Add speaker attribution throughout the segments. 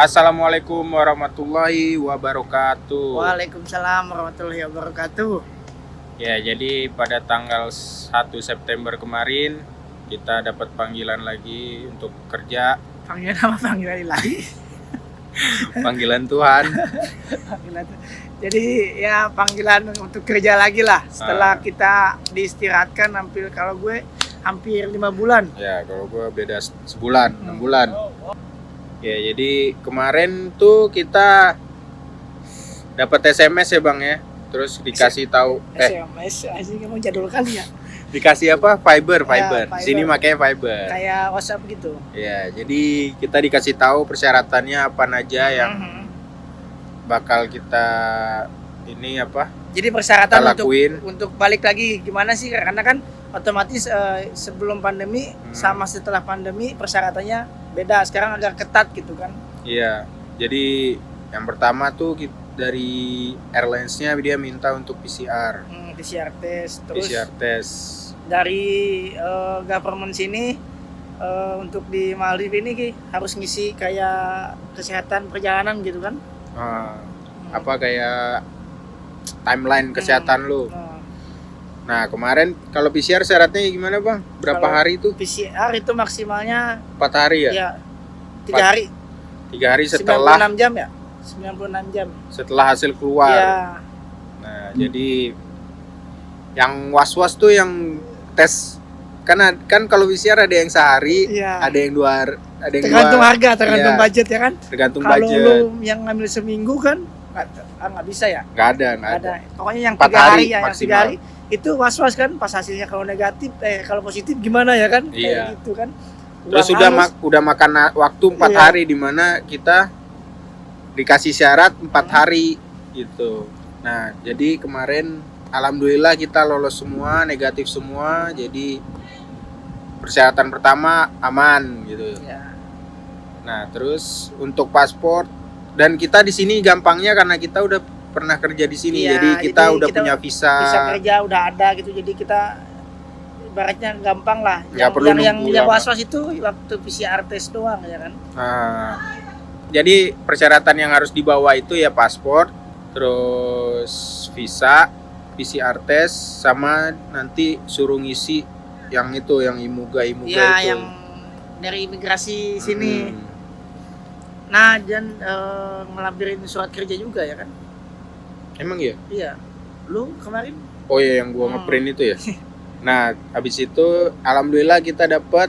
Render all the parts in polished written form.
Speaker 1: Assalamualaikum warahmatullahi wabarakatuh.
Speaker 2: Waalaikumsalam warahmatullahi wabarakatuh.
Speaker 1: Ya, jadi pada tanggal 1 September kemarin kita dapat panggilan lagi untuk kerja.
Speaker 2: Panggilan apa? Panggilan ilahi.
Speaker 1: Panggilan Tuhan.
Speaker 2: Panggilan. Jadi ya panggilan untuk kerja lagi lah. Setelah kita diistirahatkan kalau gue hampir 5 bulan.
Speaker 1: Ya, kalau gue beda sebulan, 6 bulan. Ya, jadi kemarin tuh kita dapat SMS ya Bang ya. Terus dikasih tahu
Speaker 2: SMS asing emang jadul kali ya.
Speaker 1: Dikasih apa? Fiber.
Speaker 2: Fiber.
Speaker 1: Sini makanya Fiber.
Speaker 2: Kayak WhatsApp gitu.
Speaker 1: Ya, jadi kita dikasih tahu persyaratannya apa aja yang bakal kita
Speaker 2: Jadi persyaratan
Speaker 1: lakuin.
Speaker 2: untuk balik lagi gimana sih? Karena kan otomatis sebelum pandemi sama setelah pandemi persyaratannya beda. Sekarang agak ketat gitu kan.
Speaker 1: Iya. Jadi yang pertama tuh dari airlines-nya dia minta untuk PCR.
Speaker 2: PCR test. Terus
Speaker 1: PCR test.
Speaker 2: Dari government sini untuk di Maldives ini harus ngisi kayak kesehatan perjalanan gitu kan. Apa kayak timeline kesehatan lu. Nah, kemarin kalau PCR syaratnya gimana Bang? Berapa kalau hari itu? PCR itu maksimalnya
Speaker 1: 4 hari ya?
Speaker 2: Iya. 3 hari.
Speaker 1: 3 hari setelah
Speaker 2: 96 jam ya? 96 jam.
Speaker 1: Setelah hasil keluar.
Speaker 2: Iya.
Speaker 1: Nah, jadi yang was-was tuh yang tes kan kalau PCR ada yang sehari,
Speaker 2: iya.
Speaker 1: Ada yang 2 hari, ada yang
Speaker 2: tergantung harga, tergantung budget ya kan?
Speaker 1: Tergantung
Speaker 2: kalau
Speaker 1: budget.
Speaker 2: Kalau lu yang ngambil seminggu kan nggak bisa ya?
Speaker 1: Nggak ada.
Speaker 2: Pokoknya yang
Speaker 1: 4 hari
Speaker 2: ya, yang 3 hari itu was-was kan, pas hasilnya kalau negatif, kalau positif gimana ya kan?
Speaker 1: Iya.
Speaker 2: Kayak gitu kan.
Speaker 1: Terus udah makan waktu 4 hari di mana kita dikasih syarat 4 hari gitu. Nah, jadi kemarin alhamdulillah kita lolos semua, negatif semua. Jadi persyaratan pertama aman gitu.
Speaker 2: Ya. Nah,
Speaker 1: terus untuk paspor dan kita di sini gampangnya karena kita udah pernah kerja di sini.
Speaker 2: Iya,
Speaker 1: jadi kita udah punya visa
Speaker 2: kerja udah ada gitu. Jadi kita ibaratnya gampang lah. Yang was-was itu waktu PCR test doang ya kan.
Speaker 1: Jadi persyaratan yang harus dibawa itu ya paspor, terus visa, PCR test, sama nanti suruh ngisi yang IMUGA
Speaker 2: ya,
Speaker 1: itu.
Speaker 2: Yang dari imigrasi sini. Nah, dan ngelampirin surat kerja juga ya kan?
Speaker 1: Emang ya?
Speaker 2: Iya. Lu kemarin?
Speaker 1: Oh iya, yang gua ngeprint itu ya. Nah, habis itu alhamdulillah kita dapat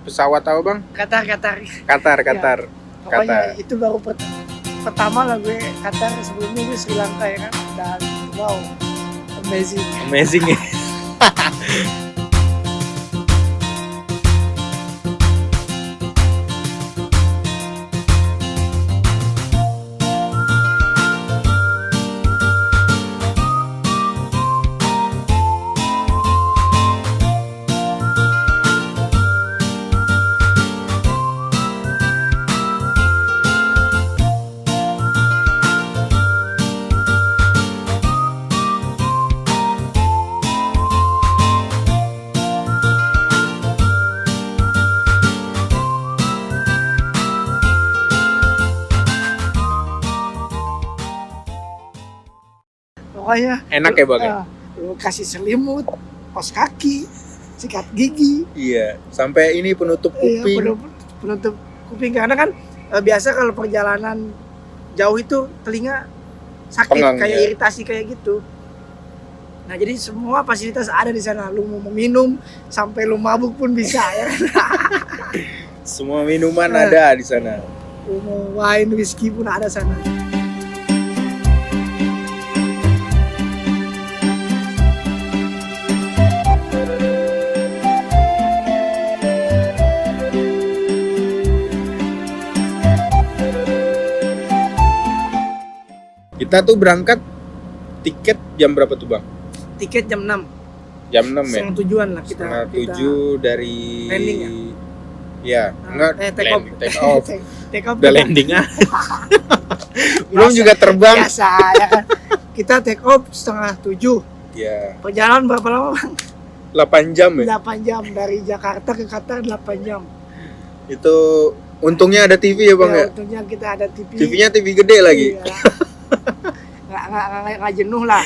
Speaker 1: pesawat apa Bang?
Speaker 2: Qatar.
Speaker 1: Ya.
Speaker 2: Pokoknya itu baru pertama lah gue Qatar, sebelumnya gue Sri Lanka ya kan. Dan wow, amazing
Speaker 1: ya.
Speaker 2: Pokoknya
Speaker 1: enak ya Bang ya?
Speaker 2: Lu kasih selimut, kaos kaki, sikat gigi.
Speaker 1: Iya, sampai ini penutup kuping.
Speaker 2: Iya, penutup kuping karena kan biasa kalau perjalanan jauh itu telinga sakit, kayak iritasi kayak gitu. Nah, jadi semua fasilitas ada di sana. Lu mau minum sampai lu mabuk pun bisa ya.
Speaker 1: Semua minuman ada di sana.
Speaker 2: Lu mau wine, whisky pun ada sana.
Speaker 1: Kita tuh berangkat tiket jam berapa tuh Bang?
Speaker 2: Tiket jam 6.
Speaker 1: Jam 6 ya?
Speaker 2: Setengah tujuan lah kita.
Speaker 1: Setengah 7 dari
Speaker 2: landing ya?
Speaker 1: Iya, enggak
Speaker 2: take off. Take off.
Speaker 1: Udah landing ah. Belum juga terbang.
Speaker 2: Biasa ya kan. Kita take off setengah 7.
Speaker 1: Iya.
Speaker 2: Perjalanan berapa lama Bang?
Speaker 1: 8 jam ya?
Speaker 2: 8 jam dari Jakarta ke Qatar 8 jam.
Speaker 1: Itu Untungnya ada TV ya bang ya.
Speaker 2: Untungnya kita ada TV.
Speaker 1: TV-nya TV gede lagi.
Speaker 2: Iya. nggak jenuh lah.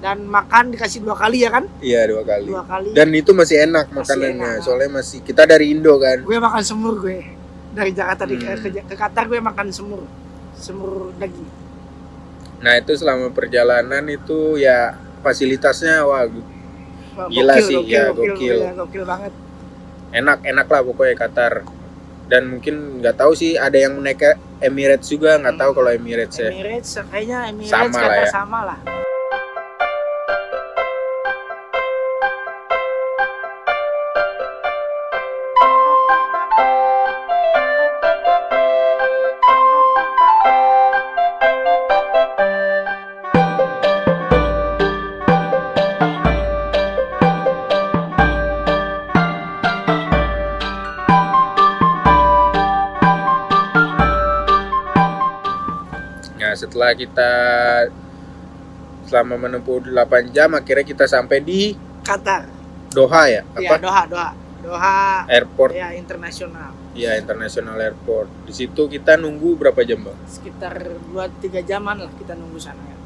Speaker 2: Dan makan dikasih 2 kali ya kan?
Speaker 1: Iya 2 kali.
Speaker 2: 2 kali.
Speaker 1: Dan itu masih enak makanannya. Soalnya masih kita dari Indo kan.
Speaker 2: Gue makan semur gue. Dari Jakarta ke Qatar gue makan semur daging.
Speaker 1: Nah itu selama perjalanan itu ya fasilitasnya wah gila sih,
Speaker 2: gokil banget.
Speaker 1: Enak lah pokoknya Qatar. Dan mungkin nggak tahu sih ada yang naik ke Emirates juga, nggak tahu kalau Emirates ya.
Speaker 2: Kayaknya Emirates
Speaker 1: sama lah ya.
Speaker 2: Sama lah.
Speaker 1: Setelah kita selama menempuh 8 jam akhirnya kita sampai di
Speaker 2: Qatar.
Speaker 1: Doha ya?
Speaker 2: Iya, Doha
Speaker 1: Airport.
Speaker 2: Ya, internasional.
Speaker 1: Iya, international airport. Di situ kita nunggu berapa jam, Bang?
Speaker 2: Sekitar 2-3 jaman lah kita nunggu sana ya.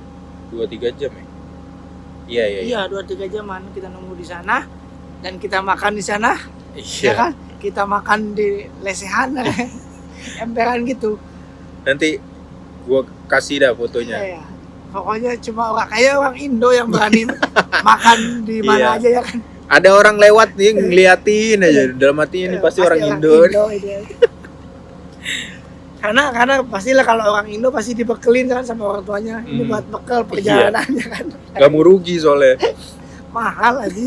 Speaker 1: 2-3 jam ya? Iya.
Speaker 2: 2-3 jaman kita nunggu di sana dan kita makan di sana.
Speaker 1: Iya.
Speaker 2: Ya kan? Kita makan di lesehan emperan gitu.
Speaker 1: Nanti gua kasih dah fotonya.
Speaker 2: Iya. Pokoknya cuma orang Indo yang berani makan di mana aja ya kan.
Speaker 1: Ada orang lewat nih ngeliatin aja dalam hatinya ini pasti orang Indo.
Speaker 2: Karena pastilah kalau orang Indo pasti dibekelin kan sama orang tuanya. Ini buat bekal perjalanannya kan.
Speaker 1: Gak mau rugi soalnya.
Speaker 2: Mahal aja.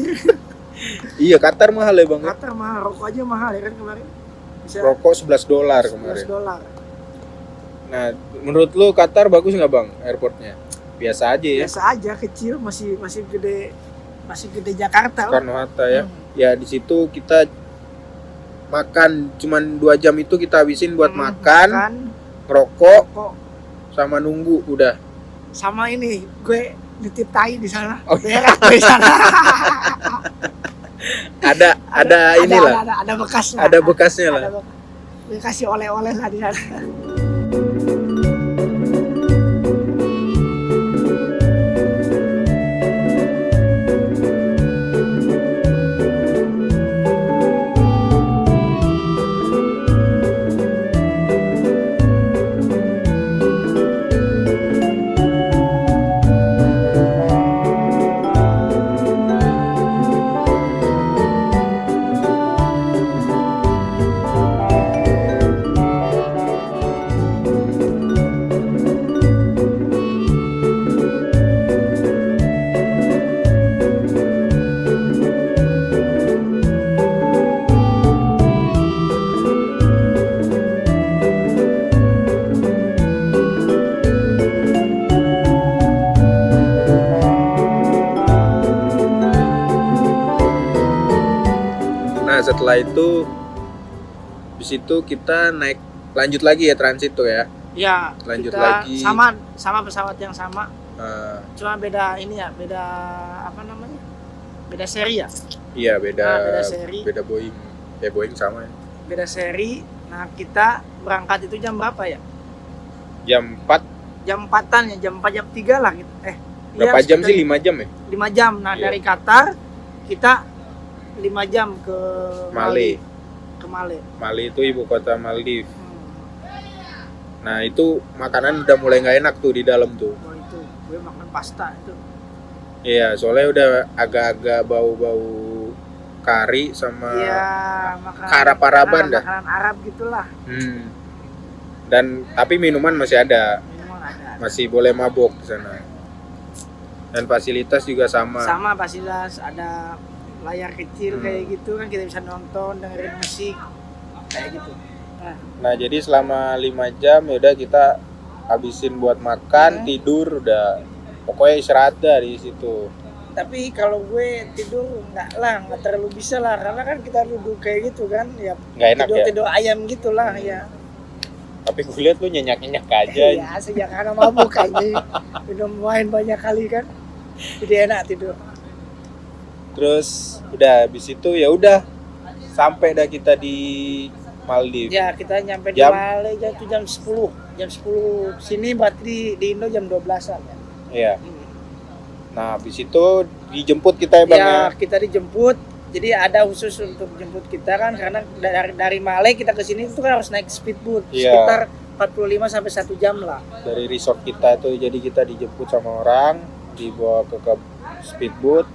Speaker 1: Iya, Qatar mahal ya, Bang.
Speaker 2: Qatar mahal, rokok aja mahal ya kan kemarin.
Speaker 1: Rokok $11 kemarin.
Speaker 2: $11.
Speaker 1: Nah, menurut lu Qatar bagus nggak bang airportnya? Biasa aja ya?
Speaker 2: Biasa aja, kecil, masih gede Jakarta.
Speaker 1: Soekarno-Hatta ya. Ya di situ kita makan cuman 2 jam itu kita habisin buat makan, ngerokok, sama nunggu udah.
Speaker 2: Sama ini, gue nitip tai di sana.
Speaker 1: Oh,
Speaker 2: berak di sana.
Speaker 1: ada inilah.
Speaker 2: Ada bekasnya.
Speaker 1: Ada bekasnya lah.
Speaker 2: Gue kasih oleh-oleh lah di sana.
Speaker 1: Setelah itu di situ kita lanjut lagi ya transit tuh ya.
Speaker 2: Iya,
Speaker 1: lanjut
Speaker 2: kita
Speaker 1: lagi.
Speaker 2: Sama pesawat yang sama. Cuma beda ini ya, beda apa namanya? Beda seri ya?
Speaker 1: Iya, beda
Speaker 2: seri.
Speaker 1: Beda Boeing. Boeing sama ya.
Speaker 2: Beda seri. Nah, kita berangkat itu jam berapa ya?
Speaker 1: Jam 4.
Speaker 2: Jam 4-an ya, jam 4 jam 3 lah gitu.
Speaker 1: Berapa jam sih? 5 jam ya?
Speaker 2: 5 jam. Nah, dari Qatar kita 5 jam ke
Speaker 1: Male. Male itu ibu kota Maldives. Nah itu makanan udah mulai nggak enak tuh di dalam tuh.
Speaker 2: Oh itu, gue makan pasta itu.
Speaker 1: Iya, soalnya udah agak-agak bau-bau kari sama karap-araban dah.
Speaker 2: Makanan Arab gitulah.
Speaker 1: Dan tapi minuman masih ada.
Speaker 2: Minuman ada.
Speaker 1: Masih boleh mabok di sana. Dan fasilitas juga sama.
Speaker 2: Sama fasilitas, ada layar kecil kayak gitu kan, kita bisa nonton, dengerin musik kayak gitu.
Speaker 1: Nah jadi selama 5 jam ya udah kita habisin buat makan, tidur, udah pokoknya istirahat dah di situ.
Speaker 2: Tapi kalau gue tidur nggak terlalu bisa lah, karena kan kita duduk kayak gitu kan ya,
Speaker 1: nggak enak
Speaker 2: tidur ayam gitulah ya.
Speaker 1: Tapi gue lihat lu nyenyak-nyenyak aja.
Speaker 2: Iya, sejak karena mabuk aja, minum wine banyak kali kan, jadi enak tidur.
Speaker 1: Terus udah habis itu ya udah sampai dah kita di Maldives.
Speaker 2: Ya, kita nyampe di
Speaker 1: Jam?
Speaker 2: Malaysia itu jam 10. Jam 10 sini berarti di Indo jam 12-an ya.
Speaker 1: Iya. Nah, habis itu dijemput kita ya Bang ya.
Speaker 2: Kita dijemput. Jadi ada khusus untuk jemput kita kan karena dari Malay kita ke sini itu kan harus naik speedboat sekitar 45 sampai 1 jam lah.
Speaker 1: Dari resort kita itu jadi kita dijemput sama orang, dibawa ke speedboat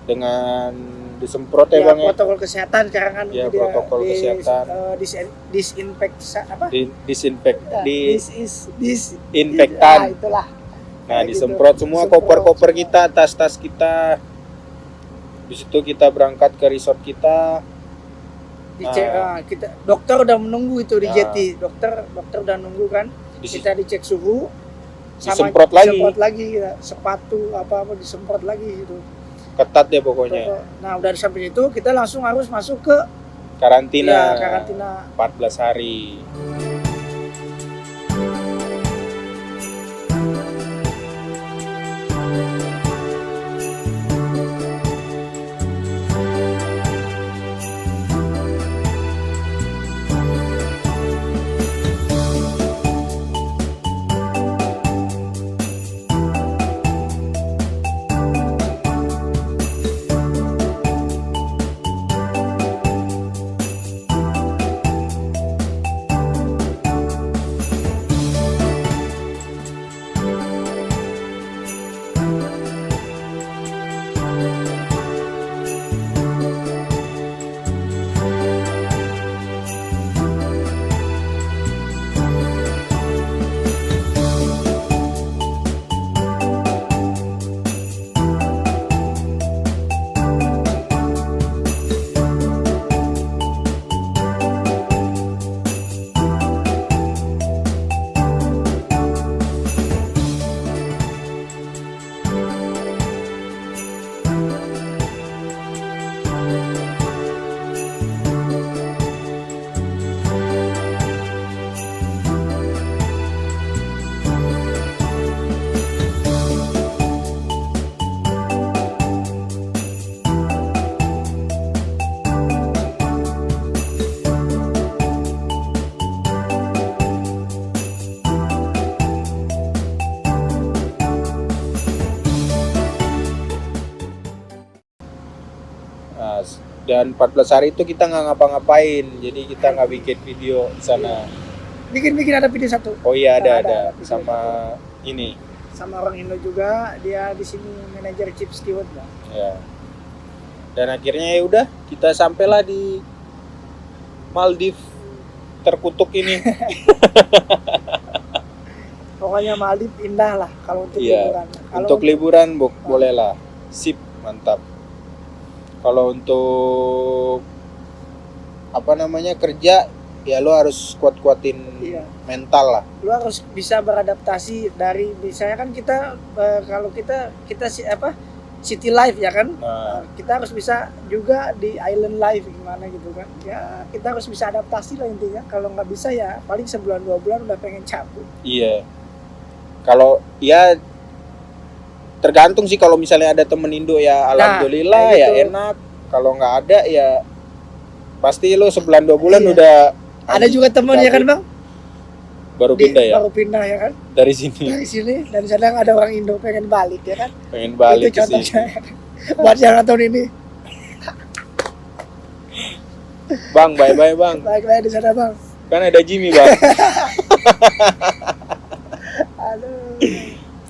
Speaker 1: dengan disemprot ya Bang ya.
Speaker 2: Protokol kesehatan sekarang kan
Speaker 1: Ya, protokol kesehatan. Disinfektan.
Speaker 2: Itulah.
Speaker 1: Nah, disemprot semua koper-koper kita, tas-tas kita. Di situ kita berangkat ke resort kita.
Speaker 2: Kita dokter udah menunggu itu di jeti. Dokter udah nunggu kan. Kita dicek suhu.
Speaker 1: Disemprot
Speaker 2: lagi sepatu apa disemprot lagi gitu.
Speaker 1: Ketat ya pokoknya.
Speaker 2: Nah, udah sampai itu kita langsung harus masuk ke
Speaker 1: karantina. 14 hari. Dan 14 hari itu kita nggak ngapa-ngapain, jadi kita nggak bikin video di sana.
Speaker 2: Bikin ada video satu.
Speaker 1: Oh iya ada sama ini.
Speaker 2: Sama orang Indo juga, dia di sini manajer chief steward lah.
Speaker 1: Ya. Dan akhirnya ya udah kita sampailah di Maldives terkutuk ini.
Speaker 2: Pokoknya Maldives indah lah kalau untuk liburan.
Speaker 1: Untuk liburan boleh lah, sip, mantap. Kalau untuk kerja ya lo harus kuat-kuatin mental lah.
Speaker 2: Lo harus bisa beradaptasi dari misalnya kan kita kalau kita city life ya kan. Kita harus bisa juga di island life gimana gitu kan. Ya kita harus bisa adaptasi lah intinya. Kalau nggak bisa ya paling sebulan 2 bulan udah pengen cabut.
Speaker 1: Iya. Kalau ya tergantung sih, kalau misalnya ada temen Indo ya alhamdulillah ya gitu. Enak. Kalau nggak ada ya pasti lo sebulan 2 bulan udah.
Speaker 2: Ada juga temen ya kan Bang?
Speaker 1: Baru
Speaker 2: pindah ya kan?
Speaker 1: Dari sini.
Speaker 2: Dan sedang ada orang Indo pengen balik ya kan?
Speaker 1: Pengen balik
Speaker 2: itu ke sini. Buat yang nonton ini.
Speaker 1: Bang, bye-bye Bang.
Speaker 2: Bye-bye di sana Bang.
Speaker 1: Kan ada Jimmy Bang.
Speaker 2: Aduh.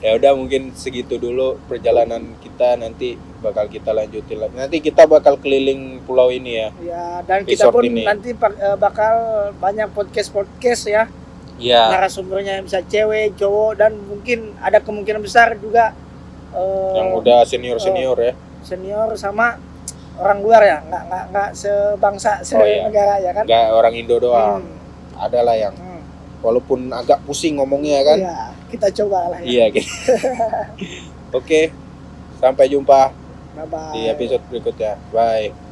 Speaker 1: Ya udah mungkin segitu dulu perjalanan kita, nanti bakal kita lanjutin lagi. Nanti kita bakal keliling pulau ini ya.
Speaker 2: Ya, dan kita pun nanti bakal banyak podcast ya.
Speaker 1: Iya.
Speaker 2: Narasumbernya bisa cewek, cowok, dan mungkin ada kemungkinan besar juga
Speaker 1: yang udah senior ya.
Speaker 2: Senior sama orang luar ya, nggak sebangsa senegara ya kan.
Speaker 1: Nggak orang Indo doang. Ada lah yang walaupun agak pusing ngomongnya kan.
Speaker 2: Iya, kita coba lah ya.
Speaker 1: Iya gitu. Oke. Sampai jumpa
Speaker 2: Bye-bye.
Speaker 1: di episode berikutnya. Bye.